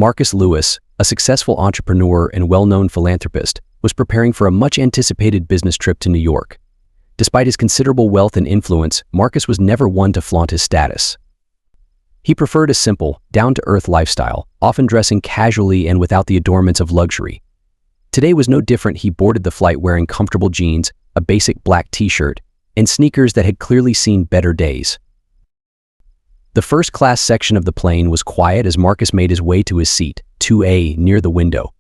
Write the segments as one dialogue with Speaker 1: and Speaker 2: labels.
Speaker 1: Marcus Lewis, a successful entrepreneur and well-known philanthropist, was preparing for a much-anticipated business trip to New York. Despite his considerable wealth and influence, Marcus was never one to flaunt his status. He preferred a simple, down-to-earth lifestyle, often dressing casually and without the adornments of luxury. Today was no different. He boarded the flight wearing comfortable jeans, a basic black t-shirt, and sneakers that had clearly seen better days. The first-class section of the plane was quiet as Marcus made his way to his seat, 2A, near the window.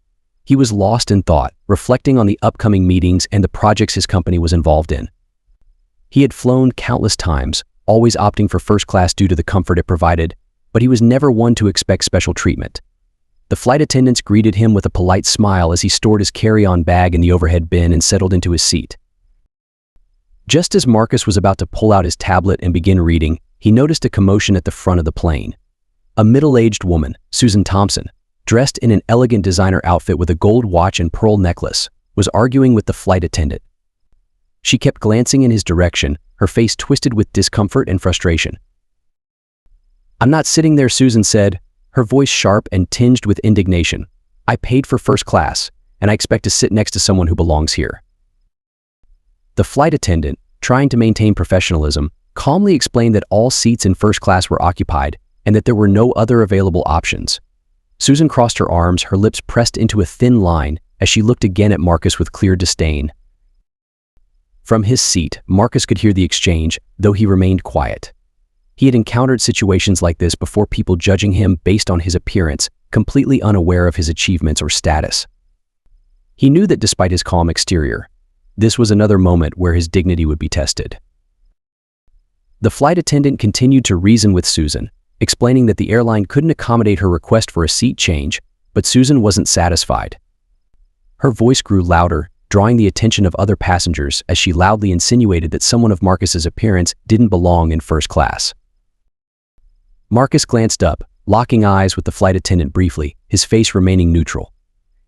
Speaker 1: He was lost in thought, reflecting on the upcoming meetings and the projects his company was involved in. He had flown countless times, always opting for first class due to the comfort it provided, but he was never one to expect special treatment. The flight attendants greeted him with a polite smile as he stored his carry-on bag in the overhead bin and settled into his seat. Just as Marcus was about to pull out his tablet and begin reading, he noticed a commotion at the front of the plane. A middle-aged woman, Susan Thompson, dressed in an elegant designer outfit with a gold watch and pearl necklace, was arguing with the flight attendant. She kept glancing in his direction, her face twisted with discomfort and frustration. "I'm not sitting there," Susan said, her voice sharp and tinged with indignation. "I paid for first class, and I expect to sit next to someone who belongs here." The flight attendant, trying to maintain professionalism, calmly explained that all seats in first class were occupied and that there were no other available options. Susan crossed her arms, her lips pressed into a thin line as she looked again at Marcus with clear disdain. From his seat, Marcus could hear the exchange, though he remained quiet. He had encountered situations like this before, people judging him based on his appearance, completely unaware of his achievements or status. He knew that despite his calm exterior, this was another moment where his dignity would be tested. The flight attendant continued to reason with Susan, explaining that the airline couldn't accommodate her request for a seat change, but Susan wasn't satisfied. Her voice grew louder, drawing the attention of other passengers as she loudly insinuated that someone of Marcus's appearance didn't belong in first class. Marcus glanced up, locking eyes with the flight attendant briefly, his face remaining neutral.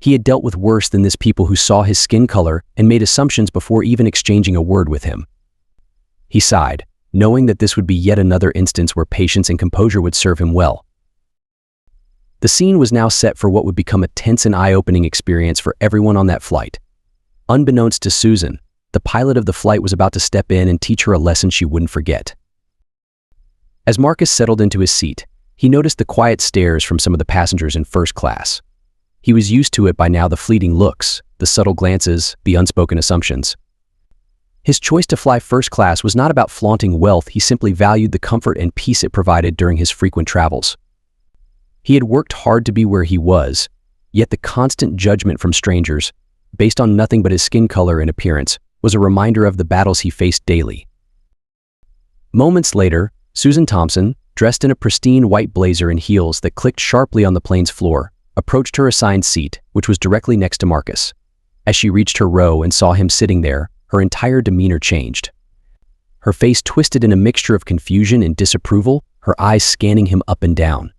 Speaker 1: He had dealt with worse than this, people who saw his skin color and made assumptions before even exchanging a word with him. He sighed, knowing that this would be yet another instance where patience and composure would serve him well. The scene was now set for what would become a tense and eye-opening experience for everyone on that flight. Unbeknownst to Susan, the pilot of the flight was about to step in and teach her a lesson she wouldn't forget. As Marcus settled into his seat, he noticed the quiet stares from some of the passengers in first class. He was used to it by now, the fleeting looks, the subtle glances, the unspoken assumptions. His choice to fly first class was not about flaunting wealth. He simply valued the comfort and peace it provided during his frequent travels. He had worked hard to be where he was, yet the constant judgment from strangers, based on nothing but his skin color and appearance, was a reminder of the battles he faced daily. Moments later, Susan Thompson, dressed in a pristine white blazer and heels that clicked sharply on the plane's floor, approached her assigned seat, which was directly next to Marcus. As she reached her row and saw him sitting there, her entire demeanor changed. Her face twisted in a mixture of confusion and disapproval, her eyes scanning him up and down.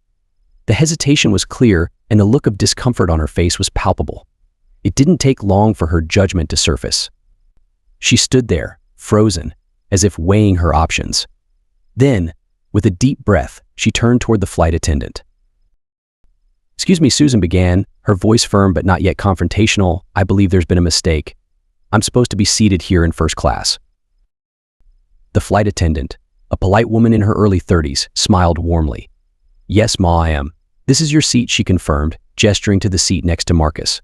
Speaker 1: The hesitation was clear, and the look of discomfort on her face was palpable. It didn't take long for her judgment to surface. She stood there, frozen, as if weighing her options. Then, with a deep breath, she turned toward the flight attendant. "Excuse me," Susan began, her voice firm but not yet confrontational. "I believe there's been a mistake. I'm supposed to be seated here in first class." The flight attendant, a polite woman in her early 30s, smiled warmly. "Yes, Ma, I am. This is your seat," she confirmed, gesturing to the seat next to Marcus.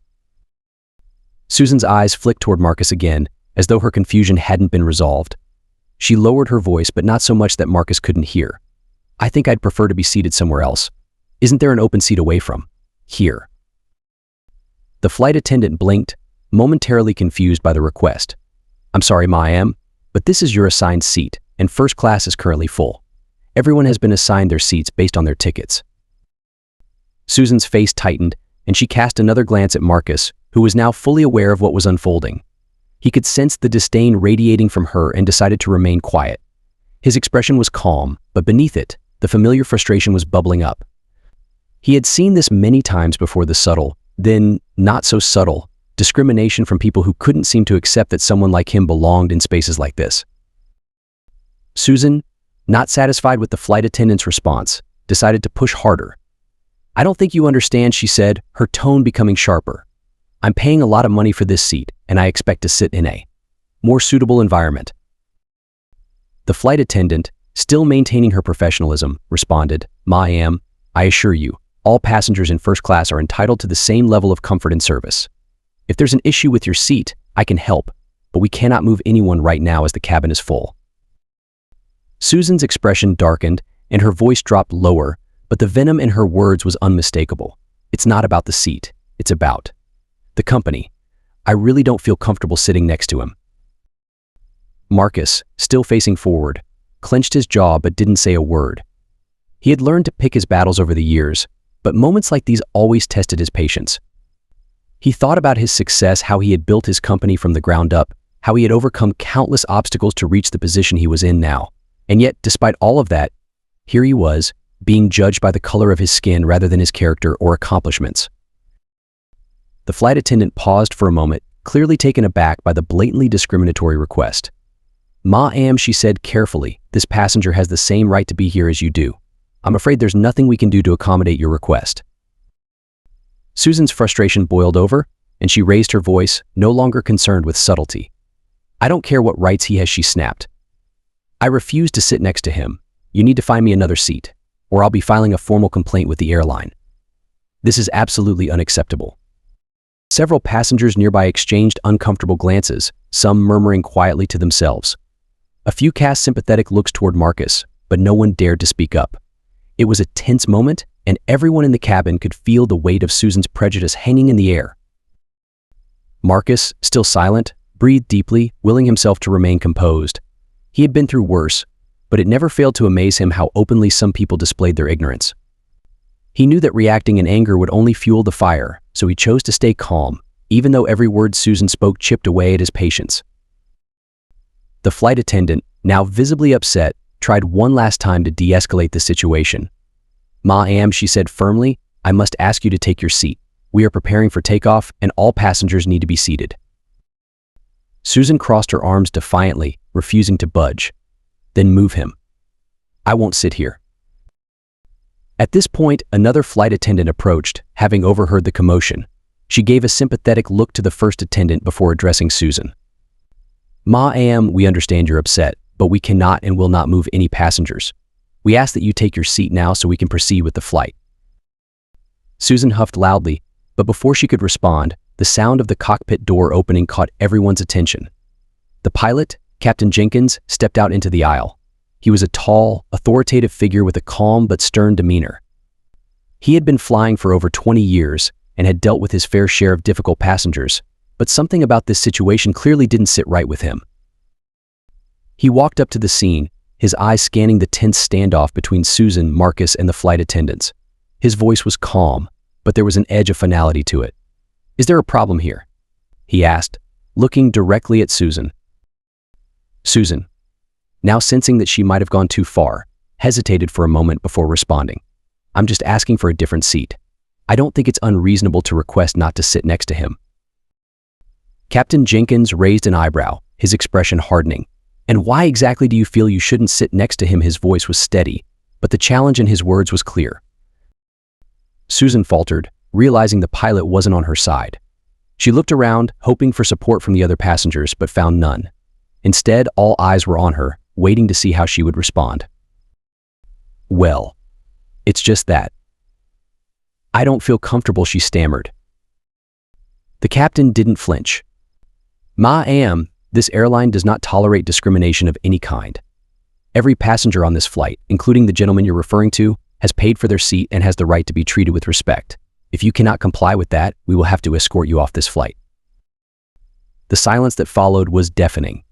Speaker 1: Susan's eyes flicked toward Marcus again, as though her confusion hadn't been resolved. She lowered her voice, but not so much that Marcus couldn't hear. "I think I'd prefer to be seated somewhere else. Isn't there an open seat away from here?" The flight attendant blinked, momentarily confused by the request. "I'm sorry, Ma, I am, but this is your assigned seat, and first class is currently full. Everyone has been assigned their seats based on their tickets." Susan's face tightened, and she cast another glance at Marcus, who was now fully aware of what was unfolding. He could sense the disdain radiating from her and decided to remain quiet. His expression was calm, but beneath it, the familiar frustration was bubbling up. He had seen this many times before, the subtle, then not so subtle, discrimination from people who couldn't seem to accept that someone like him belonged in spaces like this. Susan, not satisfied with the flight attendant's response, decided to push harder. "I don't think you understand," she said, her tone becoming sharper. "I'm paying a lot of money for this seat, and I expect to sit in a more suitable environment." The flight attendant, still maintaining her professionalism, responded, "Ma'am, I assure you, all passengers in first class are entitled to the same level of comfort and service. If there's an issue with your seat, I can help, but we cannot move anyone right now as the cabin is full." Susan's expression darkened and her voice dropped lower, but the venom in her words was unmistakable. "It's not about the seat, it's about the company. I really don't feel comfortable sitting next to him." Marcus, still facing forward, clenched his jaw but didn't say a word. He had learned to pick his battles over the years, but moments like these always tested his patience. He thought about his success, how he had built his company from the ground up, how he had overcome countless obstacles to reach the position he was in now. And yet, despite all of that, here he was, being judged by the color of his skin rather than his character or accomplishments. The flight attendant paused for a moment, clearly taken aback by the blatantly discriminatory request. "Ma'am," she said carefully, "this passenger has the same right to be here as you do. I'm afraid there's nothing we can do to accommodate your request." Susan's frustration boiled over, and she raised her voice, no longer concerned with subtlety. "I don't care what rights he has," she snapped. "I refuse to sit next to him. You need to find me another seat, or I'll be filing a formal complaint with the airline. This is absolutely unacceptable." Several passengers nearby exchanged uncomfortable glances, some murmuring quietly to themselves. A few cast sympathetic looks toward Marcus, but no one dared to speak up. It was a tense moment, and everyone in the cabin could feel the weight of Susan's prejudice hanging in the air. Marcus, still silent, breathed deeply, willing himself to remain composed. He had been through worse, but it never failed to amaze him how openly some people displayed their ignorance. He knew that reacting in anger would only fuel the fire, so he chose to stay calm, even though every word Susan spoke chipped away at his patience. The flight attendant, now visibly upset, tried one last time to de-escalate the situation. "Ma'am," she said firmly, "I must ask you to take your seat. We are preparing for takeoff, and all passengers need to be seated." Susan crossed her arms defiantly, refusing to budge. "Then move him." "I won't sit here." At this point, another flight attendant approached, having overheard the commotion. She gave a sympathetic look to the first attendant before addressing Susan. "Ma'am, we understand you're upset, but we cannot and will not move any passengers. We ask that you take your seat now so we can proceed with the flight." Susan huffed loudly, but before she could respond, the sound of the cockpit door opening caught everyone's attention. The pilot, Captain Jenkins, stepped out into the aisle. He was a tall, authoritative figure with a calm but stern demeanor. He had been flying for over 20 years and had dealt with his fair share of difficult passengers, but something about this situation clearly didn't sit right with him. He walked up to the scene, his eyes scanning the tense standoff between Susan, Marcus, and the flight attendants. His voice was calm, but there was an edge of finality to it. "Is there a problem here?" he asked, looking directly at Susan. Susan, now sensing that she might have gone too far, hesitated for a moment before responding. "I'm just asking for a different seat. I don't think it's unreasonable to request not to sit next to him." Captain Jenkins raised an eyebrow, his expression hardening. "And why exactly do you feel you shouldn't sit next to him?" His voice was steady, but the challenge in his words was clear. Susan faltered, realizing the pilot wasn't on her side. She looked around, hoping for support from the other passengers, but found none. Instead, all eyes were on her, waiting to see how she would respond. "Well, it's just that I don't feel comfortable," she stammered. The captain didn't flinch. "Ma'am, this airline does not tolerate discrimination of any kind. Every passenger on this flight, including the gentleman you're referring to, has paid for their seat and has the right to be treated with respect. If you cannot comply with that, we will have to escort you off this flight." The silence that followed was deafening.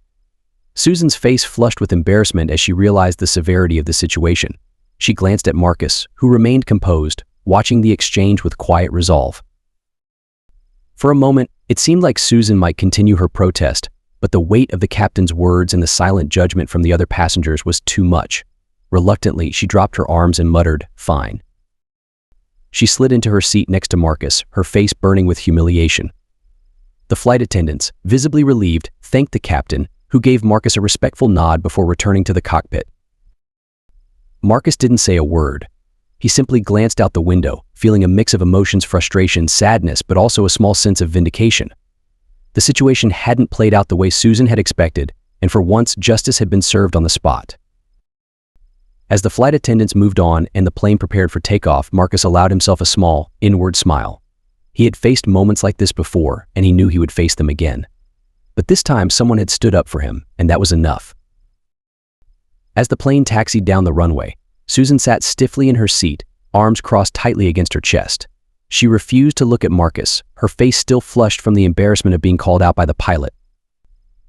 Speaker 1: Susan's face flushed with embarrassment as she realized the severity of the situation. She glanced at Marcus, who remained composed, watching the exchange with quiet resolve. For a moment, it seemed like Susan might continue her protest, but the weight of the captain's words and the silent judgment from the other passengers was too much. Reluctantly, she dropped her arms and muttered, "Fine." She slid into her seat next to Marcus, her face burning with humiliation. The flight attendants, visibly relieved, thanked the captain, who gave Marcus a respectful nod before returning to the cockpit. Marcus didn't say a word. He simply glanced out the window, feeling a mix of emotions, frustration, sadness, but also a small sense of vindication. The situation hadn't played out the way Susan had expected, and for once, justice had been served on the spot. As the flight attendants moved on and the plane prepared for takeoff, Marcus allowed himself a small, inward smile. He had faced moments like this before, and he knew he would face them again. But this time, someone had stood up for him, and that was enough. As the plane taxied down the runway, Susan sat stiffly in her seat, arms crossed tightly against her chest. She refused to look at Marcus, her face still flushed from the embarrassment of being called out by the pilot.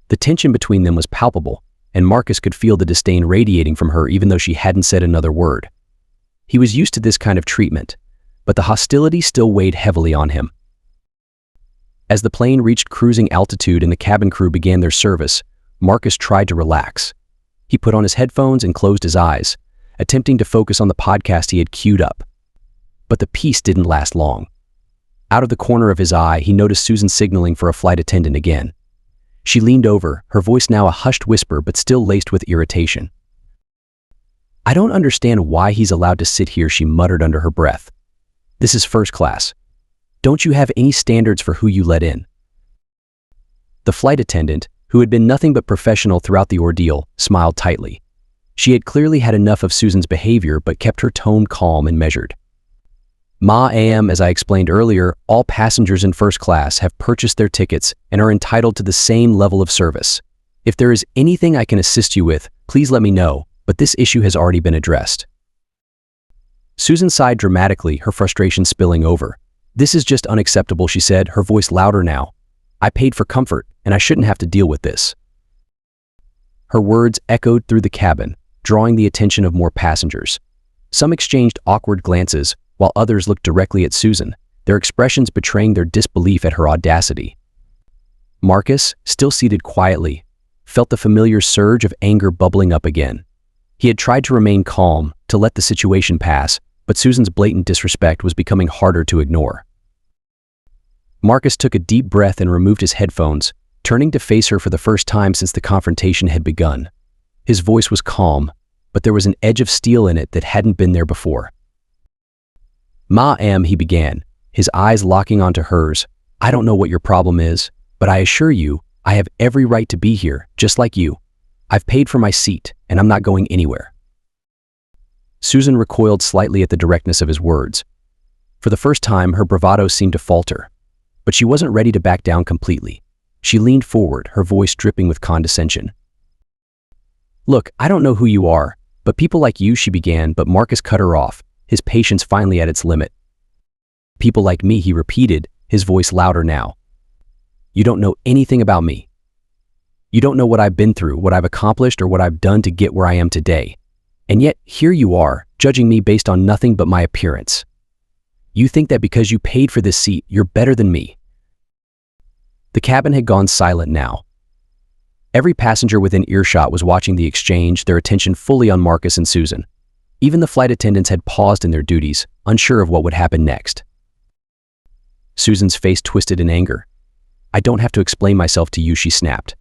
Speaker 1: The tension between them was palpable, and Marcus could feel the disdain radiating from her even though she hadn't said another word. He was used to this kind of treatment, but the hostility still weighed heavily on him. As the plane reached cruising altitude and the cabin crew began their service, Marcus tried to relax. He put on his headphones and closed his eyes, attempting to focus on the podcast he had queued up. But the peace didn't last long. Out of the corner of his eye, he noticed Susan signaling for a flight attendant again. She leaned over, her voice now a hushed whisper but still laced with irritation. "I don't understand why he's allowed to sit here," she muttered under her breath. "This is first class. Don't you have any standards for who you let in?" The flight attendant, who had been nothing but professional throughout the ordeal, smiled tightly. She had clearly had enough of Susan's behavior but kept her tone calm and measured. "Ma'am, as I explained earlier, all passengers in first class have purchased their tickets and are entitled to the same level of service. If there is anything I can assist you with, please let me know, but this issue has already been addressed." Susan sighed dramatically, her frustration spilling over. "This is just unacceptable," she said, her voice louder now. "I paid for comfort, and I shouldn't have to deal with this." Her words echoed through the cabin, drawing the attention of more passengers. Some exchanged awkward glances, while others looked directly at Susan, their expressions betraying their disbelief at her audacity. Marcus, still seated quietly, felt the familiar surge of anger bubbling up again. He had tried to remain calm, to let the situation pass, but Susan's blatant disrespect was becoming harder to ignore. Marcus took a deep breath and removed his headphones, turning to face her for the first time since the confrontation had begun. His voice was calm, but there was an edge of steel in it that hadn't been there before. "Ma'am," he began, his eyes locking onto hers, "I don't know what your problem is, but I assure you, I have every right to be here, just like you. I've paid for my seat, and I'm not going anywhere." Susan recoiled slightly at the directness of his words. For the first time, her bravado seemed to falter, but she wasn't ready to back down completely. She leaned forward, her voice dripping with condescension. "Look, I don't know who you are, but people like you," she began, but Marcus cut her off, his patience finally at its limit. "People like me," he repeated, his voice louder now. "You don't know anything about me. You don't know what I've been through, what I've accomplished, or what I've done to get where I am today. And yet, here you are, judging me based on nothing but my appearance. You think that because you paid for this seat, you're better than me." The cabin had gone silent now. Every passenger within earshot was watching the exchange, their attention fully on Marcus and Susan. Even the flight attendants had paused in their duties, unsure of what would happen next. Susan's face twisted in anger. "I don't have to explain myself to you," she snapped.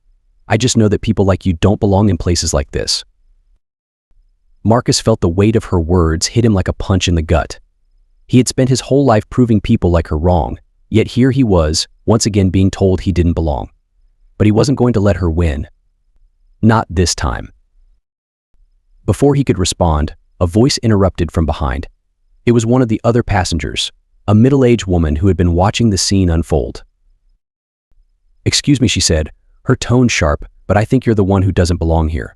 Speaker 1: "I just know that people like you don't belong in places like this." Marcus felt the weight of her words hit him like a punch in the gut. He had spent his whole life proving people like her wrong, yet here he was, once again being told he didn't belong. But he wasn't going to let her win. Not this time. Before he could respond, a voice interrupted from behind. It was one of the other passengers, a middle-aged woman who had been watching the scene unfold. "Excuse me," she said, her tone sharp, "but I think you're the one who doesn't belong here.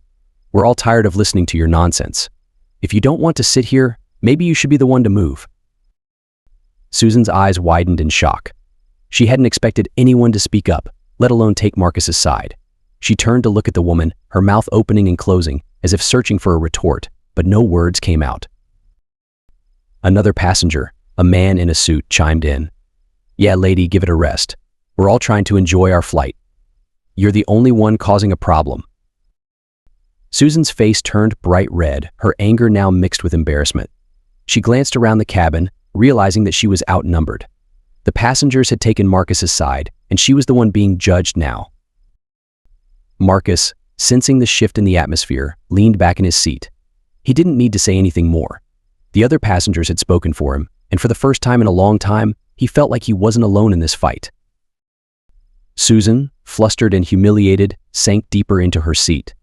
Speaker 1: We're all tired of listening to your nonsense. If you don't want to sit here, maybe you should be the one to move." Susan's eyes widened in shock. She hadn't expected anyone to speak up, let alone take Marcus's side. She turned to look at the woman, her mouth opening and closing, as if searching for a retort, but no words came out. Another passenger, a man in a suit, chimed in. "Yeah, lady, give it a rest. We're all trying to enjoy our flight. You're the only one causing a problem." Susan's face turned bright red, her anger now mixed with embarrassment. She glanced around the cabin, realizing that she was outnumbered. The passengers had taken Marcus's side, and she was the one being judged now. Marcus, sensing the shift in the atmosphere, leaned back in his seat. He didn't need to say anything more. The other passengers had spoken for him, and for the first time in a long time, he felt like he wasn't alone in this fight. Susan, flustered and humiliated, sank deeper into her seat.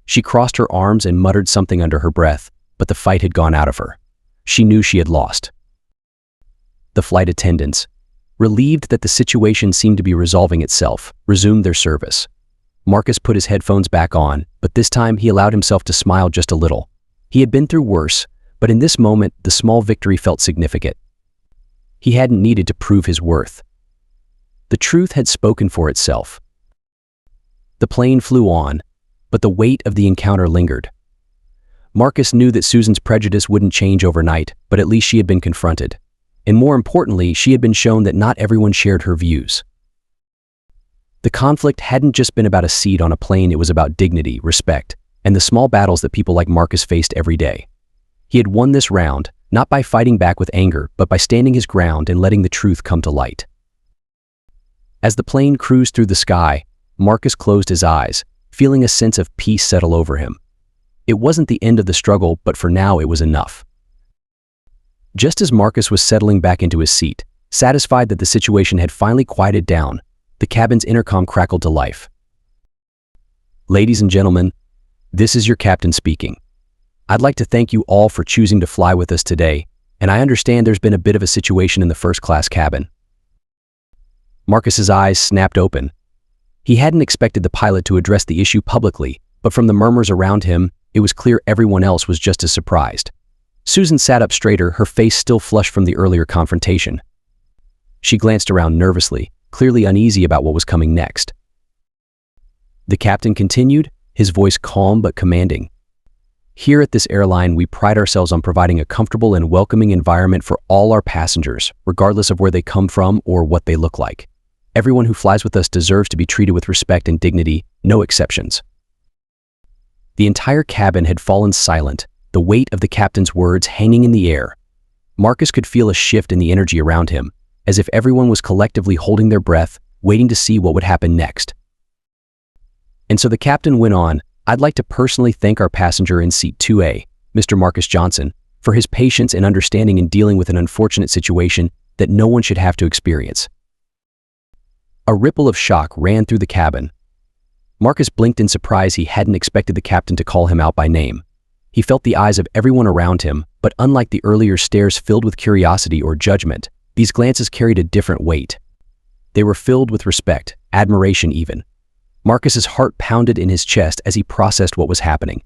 Speaker 1: She crossed her arms and muttered something under her breath, but the fight had gone out of her. She knew she had lost. The flight attendants, relieved that the situation seemed to be resolving itself, resumed their service. Marcus put his headphones back on, but this time he allowed himself to smile just a little. He had been through worse, but in this moment, the small victory felt significant. He hadn't needed to prove his worth. The truth had spoken for itself. The plane flew on, but the weight of the encounter lingered. Marcus knew that Susan's prejudice wouldn't change overnight, but at least she had been confronted. And more importantly, she had been shown that not everyone shared her views. The conflict hadn't just been about a seat on a plane, it was about dignity, respect, and the small battles that people like Marcus faced every day. He had won this round, not by fighting back with anger, but by standing his ground and letting the truth come to light. As the plane cruised through the sky, Marcus closed his eyes, feeling a sense of peace settle over him. It wasn't the end of the struggle, but for now it was enough. Just as Marcus was settling back into his seat, satisfied that the situation had finally quieted down, the cabin's intercom crackled to life. "Ladies and gentlemen, this is your captain speaking. I'd like to thank you all for choosing to fly with us today, and I understand there's been a bit of a situation in the first-class cabin." Marcus's eyes snapped open. He hadn't expected the pilot to address the issue publicly, but from the murmurs around him, it was clear everyone else was just as surprised. Susan sat up straighter, her face still flushed from the earlier confrontation. She glanced around nervously, clearly uneasy about what was coming next. The captain continued, his voice calm but commanding. "Here at this airline, we pride ourselves on providing a comfortable and welcoming environment for all our passengers, regardless of where they come from or what they look like. Everyone who flies with us deserves to be treated with respect and dignity, no exceptions." The entire cabin had fallen silent, the weight of the captain's words hanging in the air. Marcus could feel a shift in the energy around him, as if everyone was collectively holding their breath, waiting to see what would happen next. And so the captain went on, "I'd like to personally thank our passenger in seat 2A, Mr. Marcus Johnson, for his patience and understanding in dealing with an unfortunate situation that no one should have to experience." A ripple of shock ran through the cabin. Marcus blinked in surprise. He hadn't expected the captain to call him out by name. He felt the eyes of everyone around him, but unlike the earlier stares filled with curiosity or judgment, these glances carried a different weight. They were filled with respect, admiration even. Marcus's heart pounded in his chest as he processed what was happening.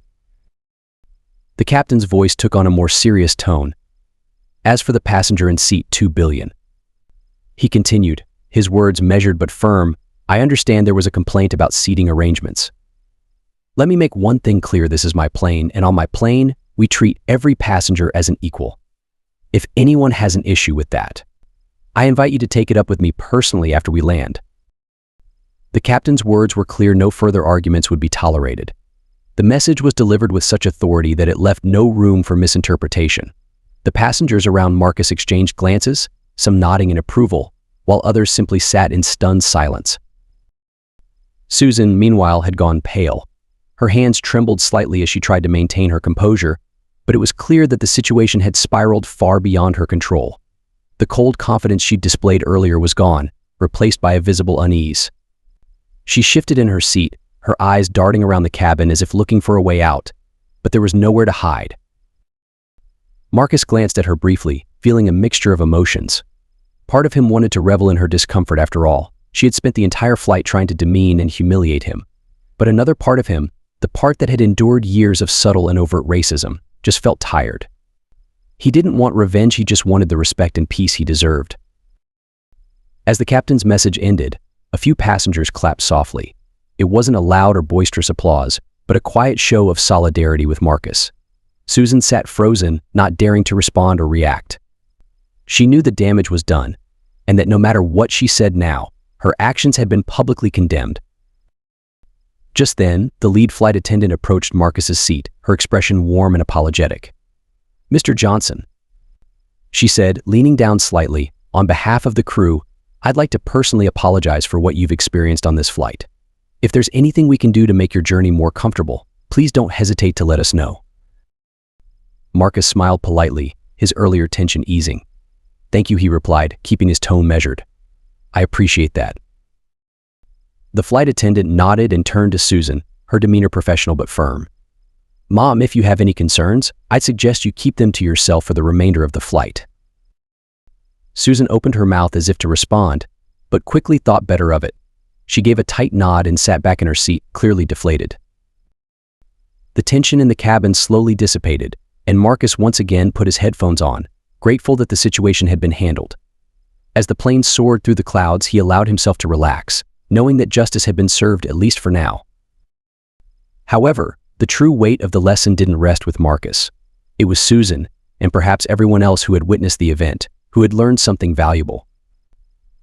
Speaker 1: The captain's voice took on a more serious tone. "As for the passenger in seat 2 billion," he continued, his words measured but firm, "I understand there was a complaint about seating arrangements. Let me make one thing clear, this is my plane, and on my plane, we treat every passenger as an equal. If anyone has an issue with that, I invite you to take it up with me personally after we land." The captain's words were clear, no further arguments would be tolerated. The message was delivered with such authority that it left no room for misinterpretation. The passengers around Marcus exchanged glances, some nodding in approval, while others simply sat in stunned silence. Susan, meanwhile, had gone pale. Her hands trembled slightly as she tried to maintain her composure, but it was clear that the situation had spiraled far beyond her control. The cold confidence she'd displayed earlier was gone, replaced by a visible unease. She shifted in her seat, her eyes darting around the cabin as if looking for a way out, but there was nowhere to hide. Marcus glanced at her briefly, feeling a mixture of emotions. Part of him wanted to revel in her discomfort after all. She had spent the entire flight trying to demean and humiliate him. But another part of him, the part that had endured years of subtle and overt racism, just felt tired. He didn't want revenge, he just wanted the respect and peace he deserved. As the captain's message ended, a few passengers clapped softly. It wasn't a loud or boisterous applause, but a quiet show of solidarity with Marcus. Susan sat frozen, not daring to respond or react. She knew the damage was done, and that no matter what she said now, her actions had been publicly condemned. Just then, the lead flight attendant approached Marcus's seat, her expression warm and apologetic. "Mr. Johnson," she said, leaning down slightly, "on behalf of the crew, I'd like to personally apologize for what you've experienced on this flight. If there's anything we can do to make your journey more comfortable, please don't hesitate to let us know." Marcus smiled politely, his earlier tension easing. "Thank you," he replied, keeping his tone measured. "I appreciate that." The flight attendant nodded and turned to Susan, her demeanor professional but firm. "Mom, if you have any concerns, I'd suggest you keep them to yourself for the remainder of the flight." Susan opened her mouth as if to respond, but quickly thought better of it. She gave a tight nod and sat back in her seat, clearly deflated. The tension in the cabin slowly dissipated, and Marcus once again put his headphones on, grateful that the situation had been handled. As the plane soared through the clouds, he allowed himself to relax, knowing that justice had been served at least for now. However, the true weight of the lesson didn't rest with Marcus. It was Susan, and perhaps everyone else who had witnessed the event, who had learned something valuable.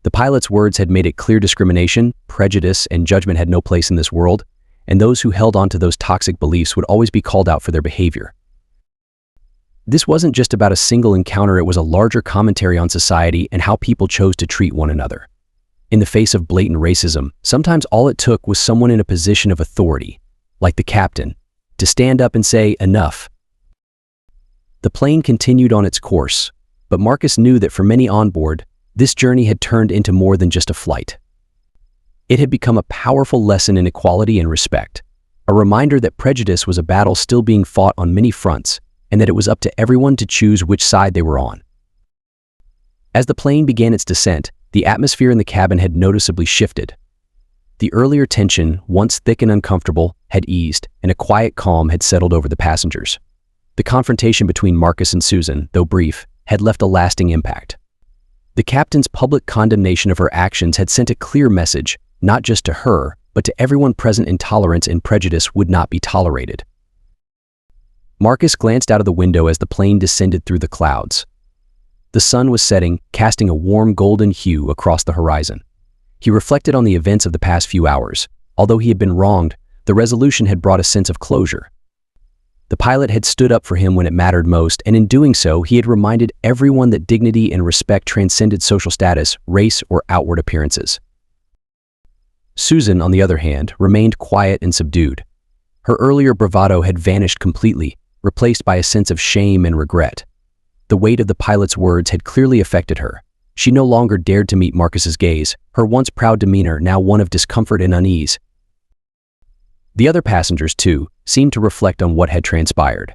Speaker 1: The pilot's words had made it clear discrimination, prejudice, and judgment had no place in this world, and those who held on to those toxic beliefs would always be called out for their behavior. This wasn't just about a single encounter, it was a larger commentary on society and how people chose to treat one another. In the face of blatant racism, sometimes all it took was someone in a position of authority, like the captain, to stand up and say, "Enough." The plane continued on its course, but Marcus knew that for many on board, this journey had turned into more than just a flight. It had become a powerful lesson in equality and respect, a reminder that prejudice was a battle still being fought on many fronts, and that it was up to everyone to choose which side they were on. As the plane began its descent, the atmosphere in the cabin had noticeably shifted. The earlier tension, once thick and uncomfortable, had eased, and a quiet calm had settled over the passengers. The confrontation between Marcus and Susan, though brief, had left a lasting impact. The captain's public condemnation of her actions had sent a clear message, not just to her, but to everyone present. Intolerance and prejudice would not be tolerated. Marcus glanced out of the window as the plane descended through the clouds. The sun was setting, casting a warm golden hue across the horizon. He reflected on the events of the past few hours. Although he had been wronged, the resolution had brought a sense of closure. The pilot had stood up for him when it mattered most, and in doing so, he had reminded everyone that dignity and respect transcended social status, race, or outward appearances. Susan, on the other hand, remained quiet and subdued. Her earlier bravado had vanished completely, replaced by a sense of shame and regret. The weight of the pilot's words had clearly affected her. She no longer dared to meet Marcus's gaze, her once proud demeanor now one of discomfort and unease. The other passengers, too, seemed to reflect on what had transpired.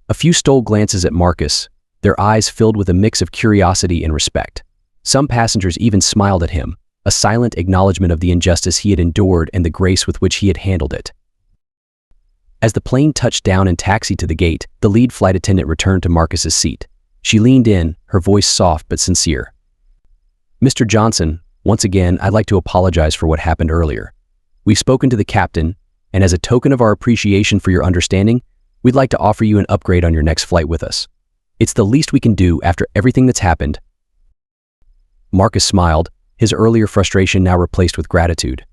Speaker 1: A few stole glances at Marcus, their eyes filled with a mix of curiosity and respect. Some passengers even smiled at him, a silent acknowledgement of the injustice he had endured and the grace with which he had handled it. As the plane touched down and taxied to the gate, the lead flight attendant returned to Marcus's seat. She leaned in, her voice soft but sincere. "Mr. Johnson, once again, I'd like to apologize for what happened earlier. We've spoken to the captain, and as a token of our appreciation for your understanding, we'd like to offer you an upgrade on your next flight with us. It's the least we can do after everything that's happened." Marcus smiled, his earlier frustration now replaced with gratitude.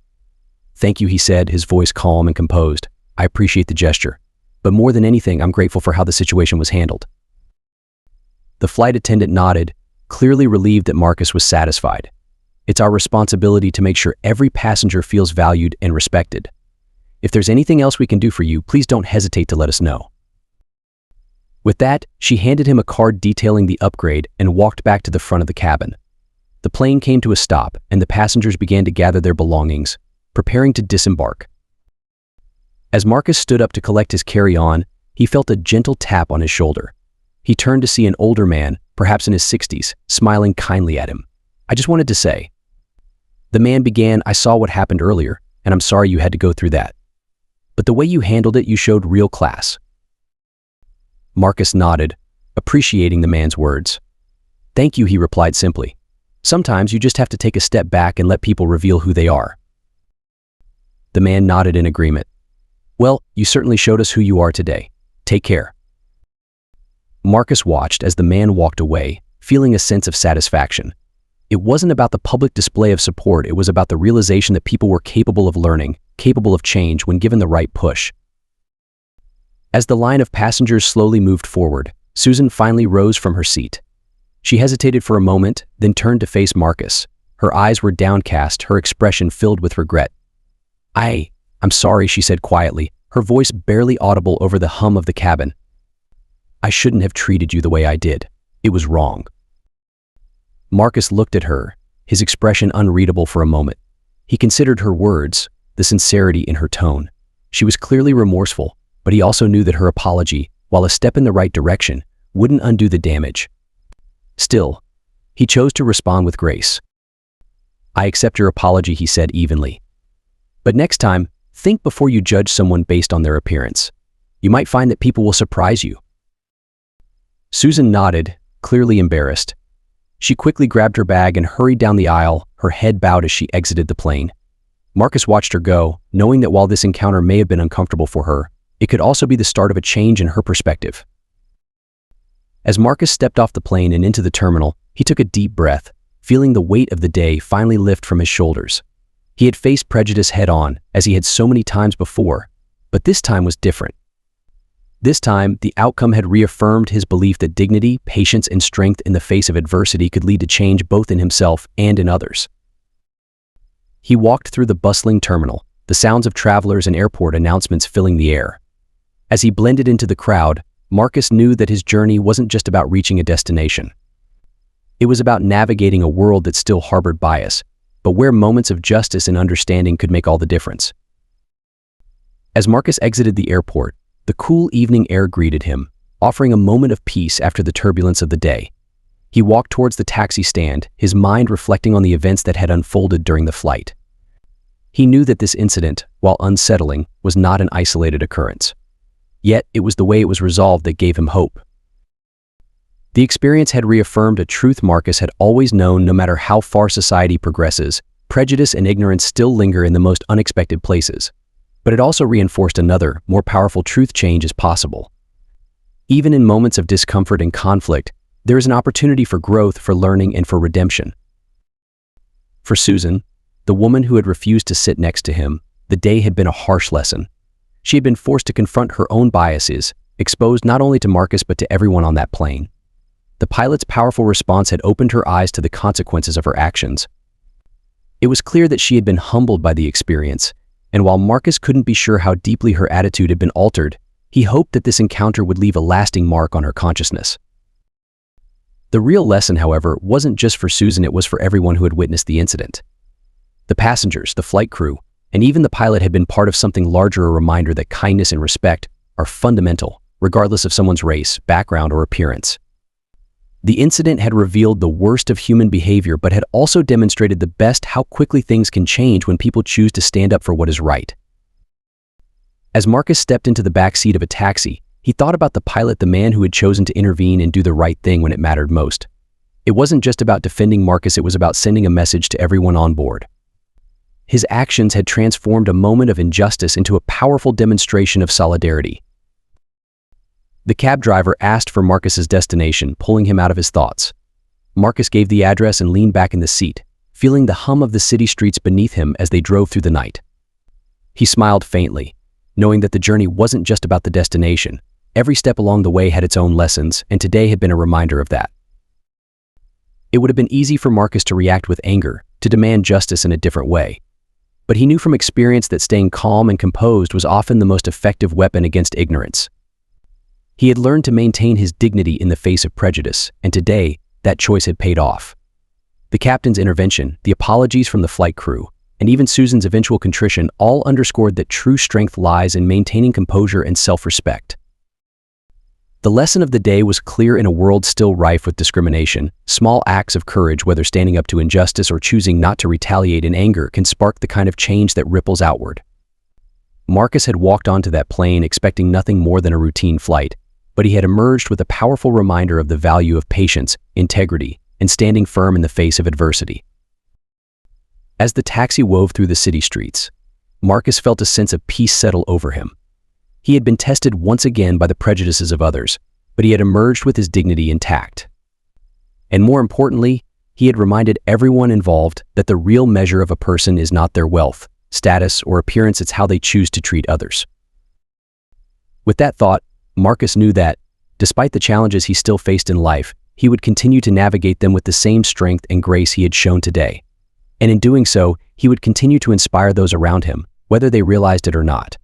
Speaker 1: "Thank you," he said, his voice calm and composed. "I appreciate the gesture, but more than anything, I'm grateful for how the situation was handled." The flight attendant nodded, clearly relieved that Marcus was satisfied. "It's our responsibility to make sure every passenger feels valued and respected. If there's anything else we can do for you, please don't hesitate to let us know." With that, she handed him a card detailing the upgrade and walked back to the front of the cabin. The plane came to a stop, and the passengers began to gather their belongings, preparing to disembark. As Marcus stood up to collect his carry-on, he felt a gentle tap on his shoulder. He turned to see an older man, perhaps in his 60s, smiling kindly at him. "I just wanted to say." The man began, "I saw what happened earlier, and I'm sorry you had to go through that. But the way you handled it, you showed real class." Marcus nodded, appreciating the man's words. "Thank you," he replied simply. "Sometimes you just have to take a step back and let people reveal who they are." The man nodded in agreement. "Well, you certainly showed us who you are today. Take care." Marcus watched as the man walked away, feeling a sense of satisfaction. It wasn't about the public display of support, it was about the realization that people were capable of learning, capable of change when given the right push. As the line of passengers slowly moved forward, Susan finally rose from her seat. She hesitated for a moment, then turned to face Marcus. Her eyes were downcast, her expression filled with regret. I'm sorry," she said quietly, her voice barely audible over the hum of the cabin. "I shouldn't have treated you the way I did." It was wrong. Marcus looked at her, his expression unreadable for a moment. He considered her words, the sincerity in her tone. She was clearly remorseful, but he also knew that her apology, while a step in the right direction, wouldn't undo the damage. Still, he chose to respond with grace. "I accept your apology," he said evenly. "But next time, think before you judge someone based on their appearance. You might find that people will surprise you." Susan nodded, clearly embarrassed. She quickly grabbed her bag and hurried down the aisle, her head bowed as she exited the plane. Marcus watched her go, knowing that while this encounter may have been uncomfortable for her, it could also be the start of a change in her perspective. As Marcus stepped off the plane and into the terminal, he took a deep breath, feeling the weight of the day finally lift from his shoulders. He had faced prejudice head-on, as he had so many times before, but this time was different. This time, the outcome had reaffirmed his belief that dignity, patience, and strength in the face of adversity could lead to change both in himself and in others. He walked through the bustling terminal, the sounds of travelers and airport announcements filling the air. As he blended into the crowd, Marcus knew that his journey wasn't just about reaching a destination. It was about navigating a world that still harbored bias, but where moments of justice and understanding could make all the difference. As Marcus exited the airport, the cool evening air greeted him, offering a moment of peace after the turbulence of the day. He walked towards the taxi stand, his mind reflecting on the events that had unfolded during the flight. He knew that this incident, while unsettling, was not an isolated occurrence. Yet, it was the way it was resolved that gave him hope. The experience had reaffirmed a truth Marcus had always known: no matter how far society progresses, prejudice and ignorance still linger in the most unexpected places. But it also reinforced another, more powerful truth: change is possible. Even in moments of discomfort and conflict, there is an opportunity for growth, for learning, and for redemption. For Susan, the woman who had refused to sit next to him, the day had been a harsh lesson. She had been forced to confront her own biases, exposed not only to Marcus but to everyone on that plane. The pilot's powerful response had opened her eyes to the consequences of her actions. It was clear that she had been humbled by the experience, and while Marcus couldn't be sure how deeply her attitude had been altered, he hoped that this encounter would leave a lasting mark on her consciousness. The real lesson, however, wasn't just for Susan, it was for everyone who had witnessed the incident. The passengers, the flight crew, and even the pilot had been part of something larger: a reminder that kindness and respect are fundamental, regardless of someone's race, background, or appearance. The incident had revealed the worst of human behavior, but had also demonstrated the best: how quickly things can change when people choose to stand up for what is right. As Marcus stepped into the back seat of a taxi, he thought about the pilot, the man who had chosen to intervene and do the right thing when it mattered most. It wasn't just about defending Marcus, it was about sending a message to everyone on board. His actions had transformed a moment of injustice into a powerful demonstration of solidarity. The cab driver asked for Marcus's destination, pulling him out of his thoughts. Marcus gave the address and leaned back in the seat, feeling the hum of the city streets beneath him as they drove through the night. He smiled faintly, knowing that the journey wasn't just about the destination. Every step along the way had its own lessons, and today had been a reminder of that. It would have been easy for Marcus to react with anger, to demand justice in a different way. But he knew from experience that staying calm and composed was often the most effective weapon against ignorance. He had learned to maintain his dignity in the face of prejudice, and today, that choice had paid off. The captain's intervention, the apologies from the flight crew, and even Susan's eventual contrition all underscored that true strength lies in maintaining composure and self-respect. The lesson of the day was clear: in a world still rife with discrimination, small acts of courage, whether standing up to injustice or choosing not to retaliate in anger, can spark the kind of change that ripples outward. Marcus had walked onto that plane expecting nothing more than a routine flight, but he had emerged with a powerful reminder of the value of patience, integrity, and standing firm in the face of adversity. As the taxi wove through the city streets, Marcus felt a sense of peace settle over him. He had been tested once again by the prejudices of others, but he had emerged with his dignity intact. And more importantly, he had reminded everyone involved that the real measure of a person is not their wealth, status, or appearance, it's how they choose to treat others. With that thought, Marcus knew that, despite the challenges he still faced in life, he would continue to navigate them with the same strength and grace he had shown today. And in doing so, he would continue to inspire those around him, whether they realized it or not.